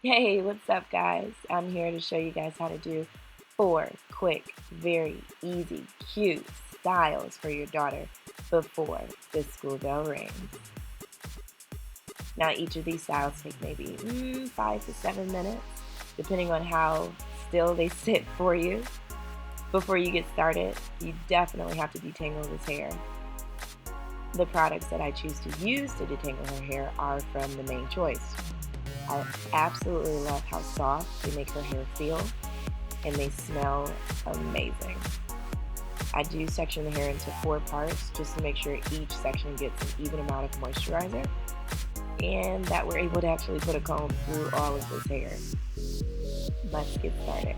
Hey, what's up, guys? I'm here to show you guys how to do 4 quick, very easy, cute styles for your daughter before the school bell rings. Now, each of these styles take maybe 5 to 7 minutes, depending on how still they sit for you. Before you get started, you definitely have to detangle this hair. The products that I choose to use to detangle her hair are from the Main Choice. I absolutely love how soft they make her hair feel, and they smell amazing. I do section the hair into 4 parts just to make sure each section gets an even amount of moisturizer and that we're able to actually put a comb through all of this hair. Let's get started.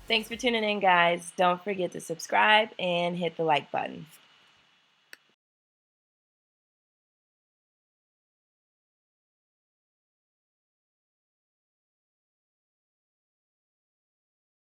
Thanks for tuning in, guys. Don't forget to subscribe and hit the like button.